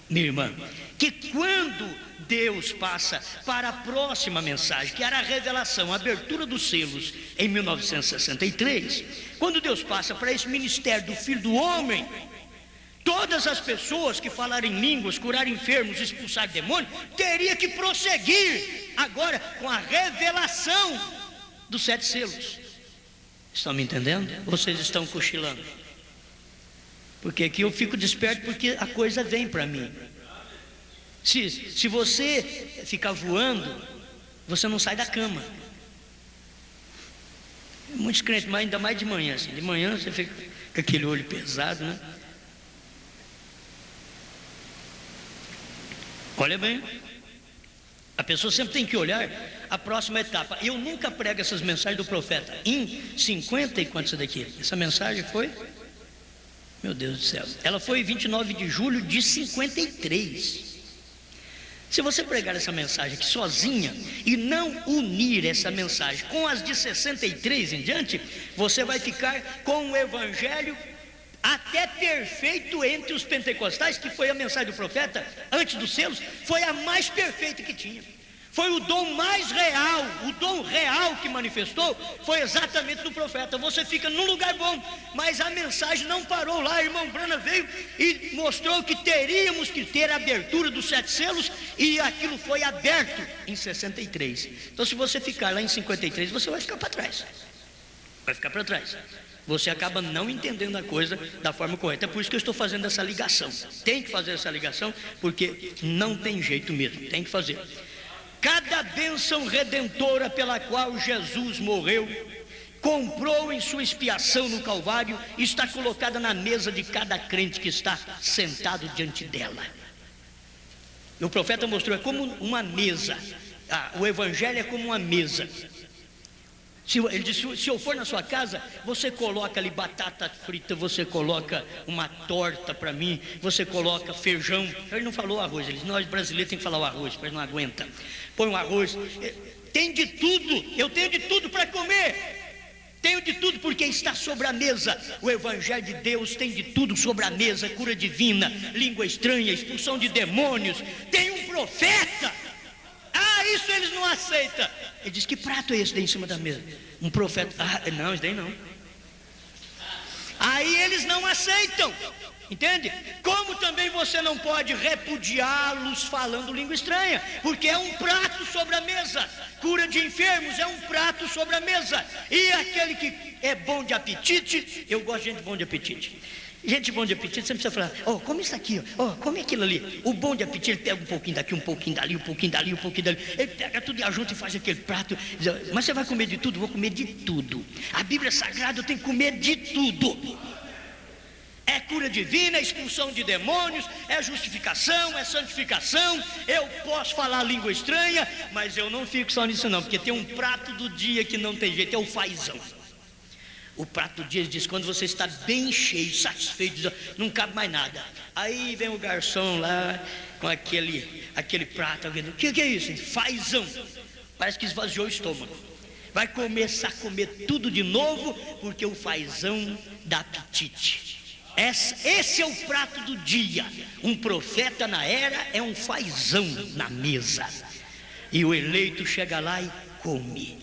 minha irmã, que quando Deus passa para a próxima mensagem, que era a revelação, a abertura dos selos em 1963, quando Deus passa para esse ministério do Filho do Homem, todas as pessoas que falarem línguas, curar enfermos, expulsar demônios, teria que prosseguir agora com a revelação dos 7 selos. Estão me entendendo? Vocês estão cochilando? Porque aqui eu fico desperto, porque a coisa vem para mim. Se você ficar voando, você não sai da cama. Muitos crentes, mas ainda mais de manhã, assim. De manhã você fica com aquele olho pesado, né? Olha bem, a pessoa sempre tem que olhar a próxima etapa. Eu nunca prego essas mensagens do profeta. Em 50 e quantos daqui? Essa mensagem foi, meu Deus do céu, ela foi 29 de julho de 53. Se você pregar essa mensagem aqui sozinha e não unir essa mensagem com as de 63 em diante, você vai ficar com o evangelho até perfeito entre os pentecostais, que foi a mensagem do profeta antes dos selos, foi a mais perfeita que tinha. Foi o dom mais real, o dom real que manifestou foi exatamente do profeta. Você fica num lugar bom, mas a mensagem não parou lá. O irmão Brana veio e mostrou que teríamos que ter a abertura dos 7 selos, e aquilo foi aberto em 63. Então, se você ficar lá em 53, você vai ficar para trás. Vai ficar para trás. Você acaba não entendendo a coisa da forma correta. É por isso que eu estou fazendo essa ligação. Tem que fazer essa ligação, porque não tem jeito mesmo, tem que fazer. Cada bênção redentora pela qual Jesus morreu, comprou em sua expiação no Calvário, está colocada na mesa de cada crente que está sentado diante dela. E o profeta mostrou, é como uma mesa. O evangelho é como uma mesa. Ele disse: se eu for na sua casa, você coloca ali batata frita, você coloca uma torta para mim, você coloca feijão. Ele não falou arroz, nós brasileiros tem que falar o arroz, mas não aguenta. Põe um arroz, tem de tudo, eu tenho de tudo para comer. Tenho de tudo, porque está sobre a mesa. O evangelho de Deus tem de tudo sobre a mesa: cura divina, língua estranha, expulsão de demônios. Tem um profeta. Isso eles não aceitam. Ele diz: que prato é esse daí em cima da mesa? Um profeta. Não, isso daí não. Aí eles não aceitam. Entende? Como também você não pode repudiá-los falando língua estranha, porque é um prato sobre a mesa. Cura de enfermos é um prato sobre a mesa. E aquele que é bom de apetite, eu gosto de gente bom de apetite. Gente bom de apetite, você precisa falar: come isso aqui, come aquilo ali. O bom de apetite, ele pega um pouquinho daqui, um pouquinho dali, um pouquinho dali, um pouquinho dali. Ele pega tudo e junta e faz aquele prato. Mas você vai comer de tudo? Vou comer de tudo. A Bíblia é sagrada, eu tenho que comer de tudo. É cura divina, é expulsão de demônios, é justificação, é santificação. Eu posso falar língua estranha, mas eu não fico só nisso não, porque tem um prato do dia que não tem jeito, é o fazão. O prato do dia diz: quando você está bem cheio, satisfeito, não cabe mais nada. Aí vem o garçom lá com aquele prato. O que é isso? Fazão. Parece que esvaziou o estômago. Vai começar a comer tudo de novo, porque o fazão dá apetite. Esse é o prato do dia. Um profeta na era é um fazão na mesa. E o eleito chega lá e come.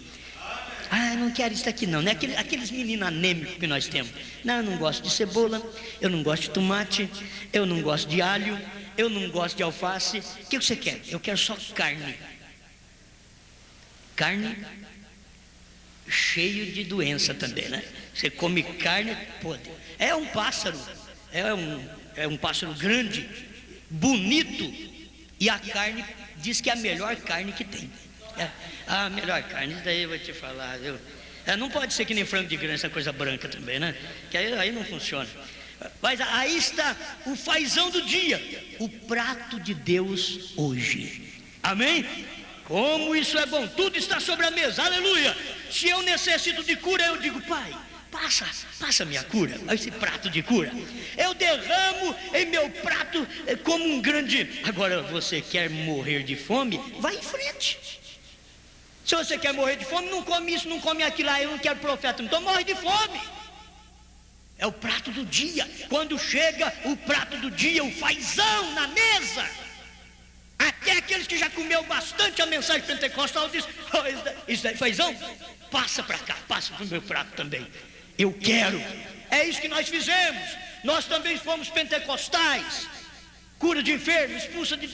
Não quero isso aqui não, né? Aqueles meninos anêmicos que nós temos. Não, eu não gosto de cebola, eu não gosto de tomate, eu não gosto de alho, eu não gosto de alface. O que você quer? Eu quero só carne. Carne cheio de doença também, né? Você come carne podre. É um pássaro, é um pássaro grande, bonito, e a carne diz que é a melhor carne que tem. A melhor carne, isso daí eu vou te falar, viu? Não pode ser que nem frango de granja, essa coisa branca também, né? Que aí não funciona. Mas aí está o fazão do dia, o prato de Deus hoje. Amém? Como isso é bom, tudo está sobre a mesa, aleluia. Se eu necessito de cura, eu digo: Pai, passa minha cura, esse prato de cura. Eu derramo em meu prato como um grande. Agora, você quer morrer de fome? Vai em frente. Se você quer morrer de fome, não come isso, não come aquilo. Eu não quero profeta, então morre de fome. É o prato do dia. Quando chega o prato do dia, o fazão na mesa, até aqueles que já comeu bastante a mensagem pentecostal diz: isso daí fazão, passa para cá, passa para o meu prato também. Eu quero. É isso que nós fizemos. Nós também fomos pentecostais. Cura de enfermos,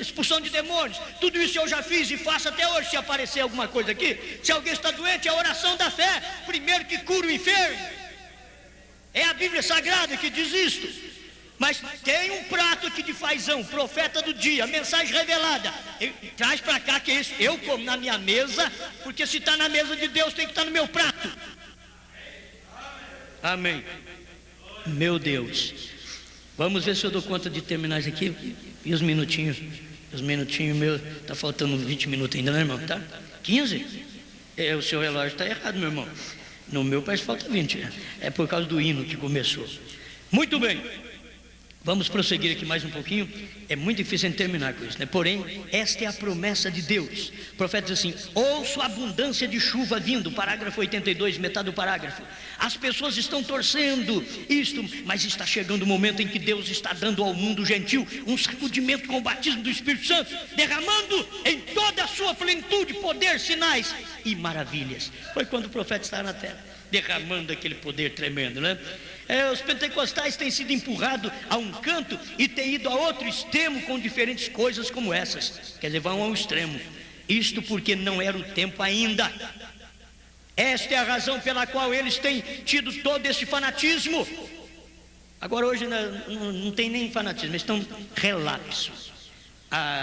expulsão de demônios. Tudo isso eu já fiz e faço até hoje. Se aparecer alguma coisa aqui, se alguém está doente, é a oração da fé. Primeiro que cura o enfermo. É a Bíblia Sagrada que diz isto. Mas tem um prato aqui de fazão, profeta do dia, mensagem revelada. Traz para cá que é isso. Eu como na minha mesa, porque se está na mesa de Deus, tem que estar no meu prato. Amém. Meu Deus. Vamos ver se eu dou conta de terminar isso aqui. E os minutinhos meus. Está faltando 20 minutos ainda, né, irmão? Tá? 15? O seu relógio está errado, meu irmão. No meu parece que falta 20. É por causa do hino que começou. Muito bem. Vamos prosseguir aqui mais um pouquinho. É muito difícil terminar com isso, né? Porém, esta é a promessa de Deus. O profeta diz assim: ouço a abundância de chuva vindo. Parágrafo 82, metade do parágrafo. As pessoas estão torcendo isto, mas está chegando o momento em que Deus está dando ao mundo gentil um sacudimento com o batismo do Espírito Santo, derramando em toda a sua plenitude poder, sinais e maravilhas. Foi quando o profeta estava na terra, derramando aquele poder tremendo, né? Os pentecostais têm sido empurrados a um canto e têm ido a outro extremo com diferentes coisas como essas. Quer dizer, vão ao extremo. Isto porque não era o tempo ainda. Esta é a razão pela qual eles têm tido todo esse fanatismo. Agora hoje não tem nem fanatismo, eles estão relapsos.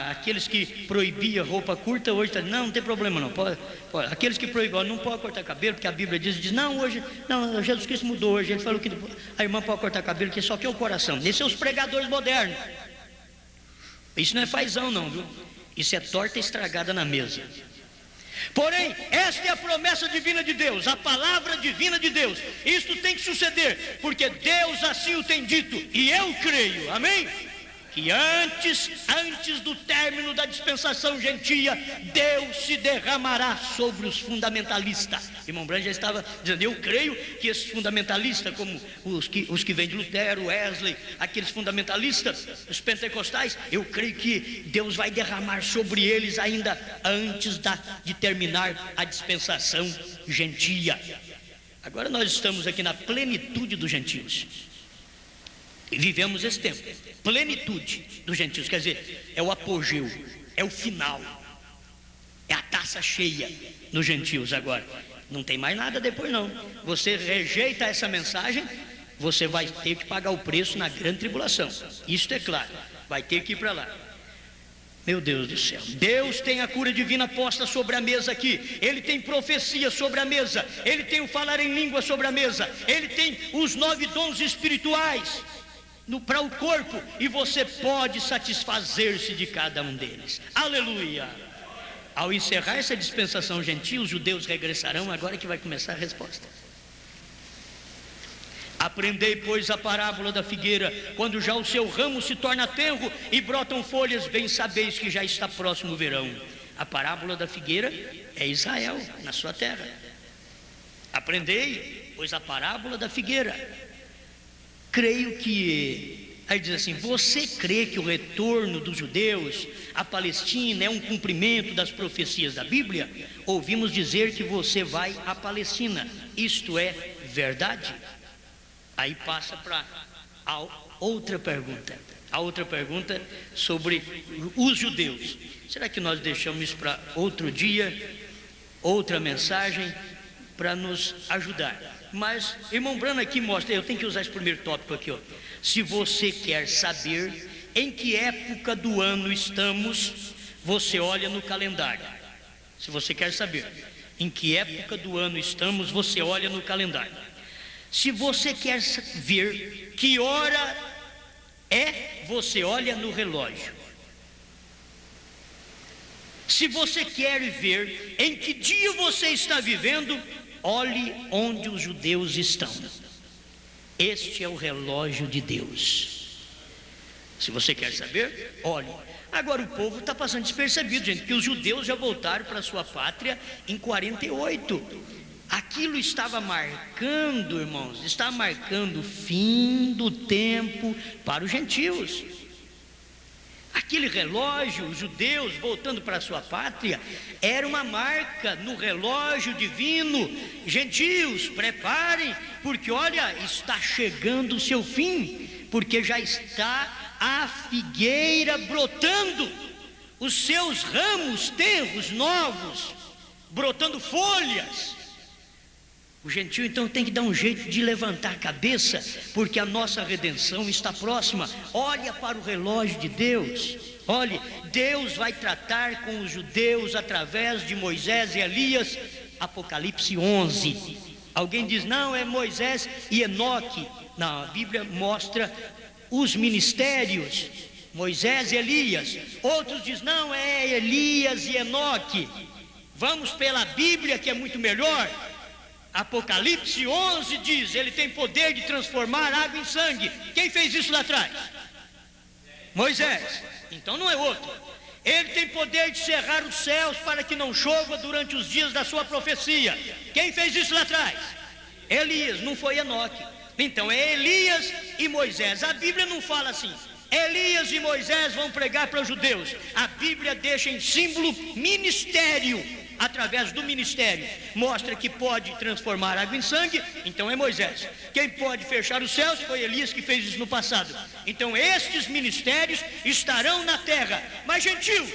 Aqueles que proibiam roupa curta, hoje está, não tem problema não, pode. Aqueles que proibiam, não pode cortar cabelo, porque a Bíblia diz, não, hoje, não, Jesus Cristo mudou hoje, ele falou que a irmã pode cortar cabelo, que só quer o coração. Esses são os pregadores modernos. Isso não é fazão não, viu? Isso é torta estragada na mesa. Porém, esta é a promessa divina de Deus, a palavra divina de Deus. Isto tem que suceder, porque Deus assim o tem dito, e eu creio, amém? Que antes do término da dispensação gentia, Deus se derramará sobre os fundamentalistas. Irmão Branham já estava dizendo: eu creio que esses fundamentalistas, como os que vêm de Lutero, Wesley, aqueles fundamentalistas, os pentecostais, eu creio que Deus vai derramar sobre eles ainda antes de terminar a dispensação gentia. Agora nós estamos aqui na plenitude dos gentios. E vivemos esse tempo, plenitude dos gentios, quer dizer, é o apogeu, é o final, é a taça cheia nos gentios agora. Não tem mais nada depois não. Você rejeita essa mensagem, você vai ter que pagar o preço na grande tribulação. Isso é claro, vai ter que ir para lá. Meu Deus do céu, Deus tem a cura divina posta sobre a mesa aqui. Ele tem profecia sobre a mesa, Ele tem o falar em língua sobre a mesa, Ele tem os 9 dons espirituais para o corpo, e você pode satisfazer-se de cada um deles. Aleluia. Ao encerrar essa dispensação gentil, os judeus regressarão. Agora que vai começar a resposta. Aprendei, pois, a parábola da figueira. Quando já o seu ramo se torna tenro e brotam folhas, bem sabeis que já está próximo o verão. A parábola da figueira é Israel, na sua terra. Aprendei, pois, a parábola da figueira. Creio que, aí diz assim: você crê que o retorno dos judeus à Palestina é um cumprimento das profecias da Bíblia? Ouvimos dizer que você vai à Palestina, isto é verdade? Aí passa para a outra pergunta sobre os judeus. Será que nós deixamos isso para outro dia, outra mensagem, para nos ajudar? Mas irmão Branham aqui mostra, eu tenho que usar esse primeiro tópico aqui, ó. Se você quer saber em que época do ano estamos, você olha no calendário. Se você quer saber em que época do ano estamos, você olha no calendário. Se você quer ver que hora é, você olha no relógio. Se você quer ver em que dia você está vivendo, olhe onde os judeus estão. Este é o relógio de Deus. Se você quer saber, olhe. Agora o povo está passando despercebido, gente, que os judeus já voltaram para sua pátria em 48. Aquilo estava marcando, irmãos, está marcando o fim do tempo para os gentios. Aquele relógio, os judeus voltando para a sua pátria, era uma marca no relógio divino. Gentios, preparem, porque olha, está chegando o seu fim, porque já está a figueira brotando, os seus ramos tenros novos, brotando folhas. O gentio então tem que dar um jeito de levantar a cabeça, porque a nossa redenção está próxima. Olha para o relógio de Deus. Olhe, Deus vai tratar com os judeus através de Moisés e Elias. Apocalipse 11. Alguém diz, não, é Moisés e Enoque. Não, a Bíblia mostra os ministérios, Moisés e Elias. Outros dizem, não, é Elias e Enoque. Vamos pela Bíblia, que é muito melhor. Apocalipse 11 diz, ele tem poder de transformar água em sangue. Quem fez isso lá atrás? Moisés. Então não é outro. Ele tem poder de cerrar os céus para que não chova durante os dias da sua profecia. Quem fez isso lá atrás? Elias, não foi Enoque. Então é Elias e Moisés. A Bíblia não fala assim, Elias e Moisés vão pregar para os judeus. A Bíblia deixa em símbolo ministério. Através do ministério, mostra que pode transformar água em sangue, então é Moisés. Quem pode fechar os céus foi Elias, que fez isso no passado. Então estes ministérios estarão na terra. Mas gentil,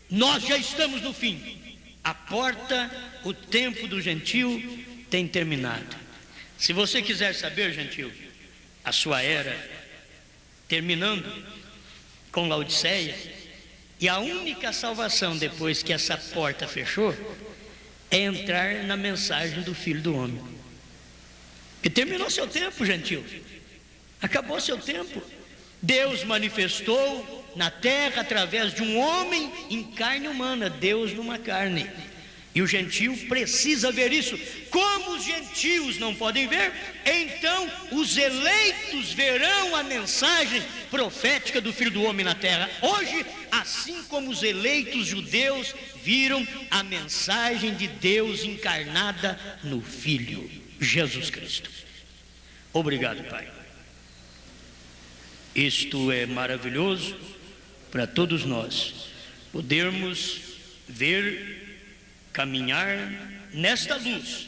nós já estamos no fim. A porta, o tempo do gentil tem terminado. Se você quiser saber, gentil, a sua era terminando com Laodiceia, e a única salvação depois que essa porta fechou é entrar na mensagem do Filho do Homem. Porque terminou seu tempo, gentil. Acabou seu tempo. Deus manifestou na terra através de um homem em carne humana, Deus numa carne. E o gentio precisa ver isso. Como os gentios não podem ver, então os eleitos verão a mensagem profética do Filho do Homem na terra. Hoje, assim como os eleitos judeus viram a mensagem de Deus encarnada no Filho, Jesus Cristo. Obrigado, Pai. Isto é maravilhoso para todos nós, podermos ver, caminhar nesta luz,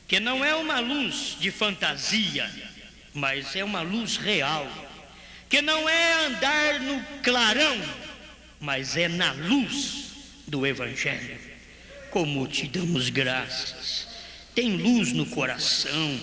que não é uma luz de fantasia, mas é uma luz real, que não é andar no clarão, mas é na luz do Evangelho. Como te damos graças. Tem luz no coração,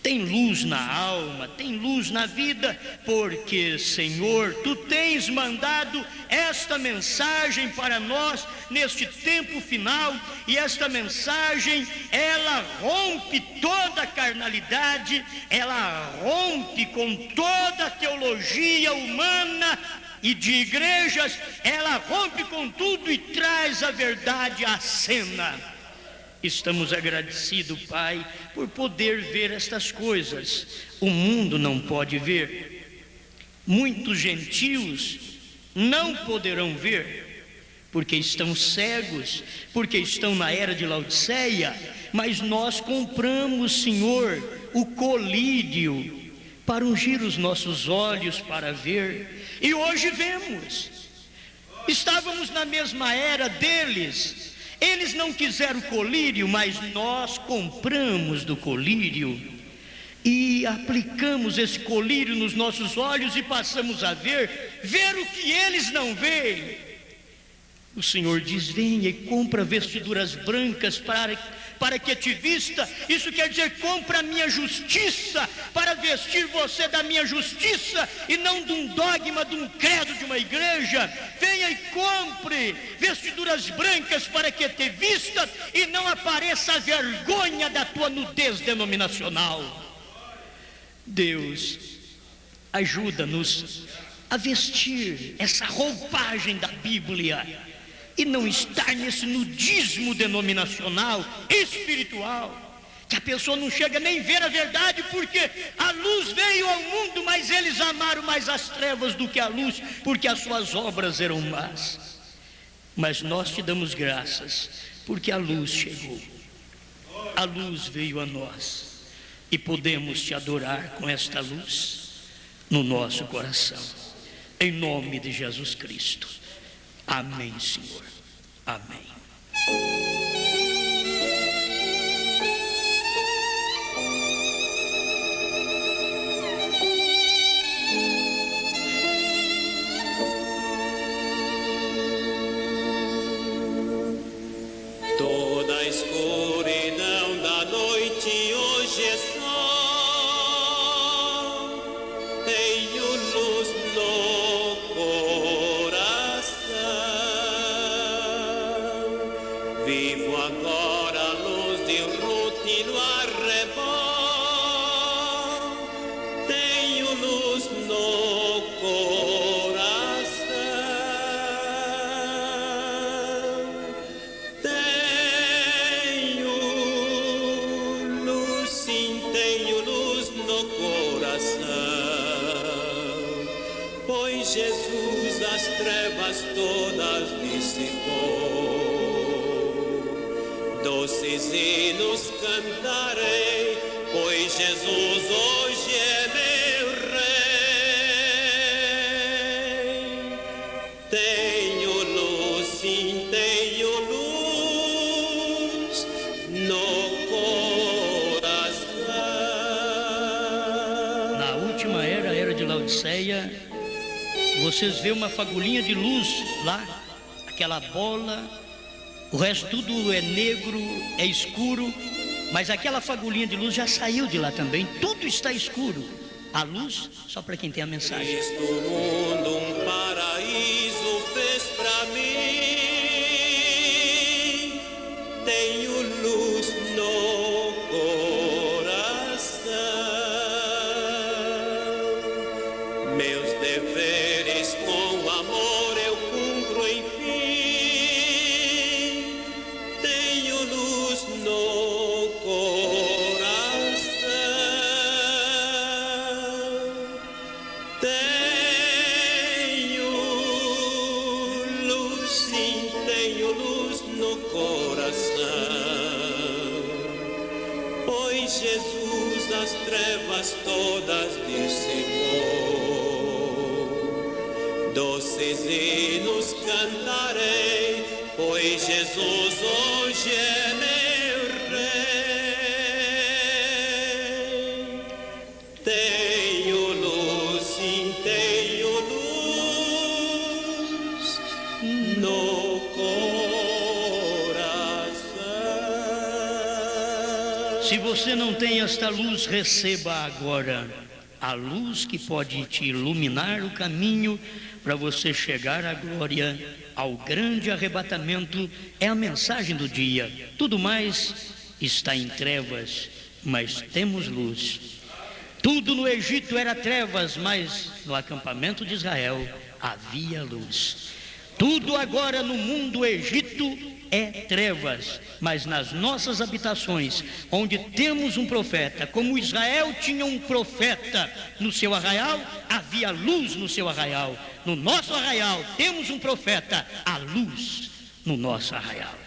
tem luz na alma, tem luz na vida, porque, Senhor, Tu tens mandado esta mensagem para nós neste tempo final, e esta mensagem, ela rompe toda a carnalidade, ela rompe com toda a teologia humana e de igrejas, ela rompe com tudo e traz a verdade à cena. Estamos agradecidos, Pai, por poder ver estas coisas. O mundo não pode ver. Muitos gentios não poderão ver, porque estão cegos, porque estão na era de Laodiceia. Mas nós compramos, Senhor, o colírio para ungir os nossos olhos para ver. E hoje vemos. Estávamos na mesma era deles. Eles não quiseram colírio, mas nós compramos do colírio e aplicamos esse colírio nos nossos olhos e passamos a ver o que eles não veem. O Senhor diz, venha e compra vestiduras brancas para que te vista. Isso quer dizer, compra a minha justiça, para vestir você da minha justiça, e não de um dogma, de um credo de uma igreja. Venha e compre vestiduras brancas para que te vista, e não apareça a vergonha da tua nudez denominacional. Deus, ajuda-nos a vestir essa roupagem da Bíblia e não estar nesse nudismo denominacional, espiritual, que a pessoa não chega nem ver a verdade, porque a luz veio ao mundo, mas eles amaram mais as trevas do que a luz, porque as suas obras eram más. Mas nós te damos graças, porque a luz chegou, a luz veio a nós, e podemos te adorar com esta luz no nosso coração, em nome de Jesus Cristo. Amém, Senhor. Amém. Toda a escuridão da noite hoje é sol, tenho luz no coração, vivo agora a luz de Ruth no arrebol, tenho luz no coração, tenho luz, sim, tenho luz no coração, pois Jesus as trevas todas dissipou. Doces hinos cantarei, pois Jesus hoje é meu rei. Tenho luz, sim, tenho luz no coração. Na última era, a era de Laodiceia, vocês vê uma fagulhinha de luz lá, aquela bola, o resto tudo é negro, é escuro, mas aquela fagulhinha de luz já saiu de lá também, tudo está escuro. A luz, só para quem tem a mensagem. Cristo mundo um paraíso fez pra mim, tenho luz no coração, meus deveres com amor eu cumpro enfim, tenho luz no coração, tenho luz, sim, tenho luz no coração, pois Jesus as trevas todas dissipou. Doces hinos cantarei, pois Jesus hoje é meu rei. Tenho luz, sim, tenho luz no coração. Se você não tem esta luz, receba agora a luz que pode te iluminar o caminho para você chegar à glória, ao grande arrebatamento. É a mensagem do dia. Tudo mais está em trevas, mas temos luz. Tudo no Egito era trevas, mas no acampamento de Israel havia luz. Tudo agora no mundo Egito é trevas, mas nas nossas habitações, onde temos um profeta, como Israel tinha um profeta no seu arraial, havia luz no seu arraial. No nosso arraial temos um profeta, a luz no nosso arraial.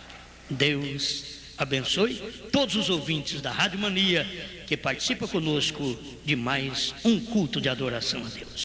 Deus abençoe todos os ouvintes da Rádio Mania que participam conosco de mais um culto de adoração a Deus.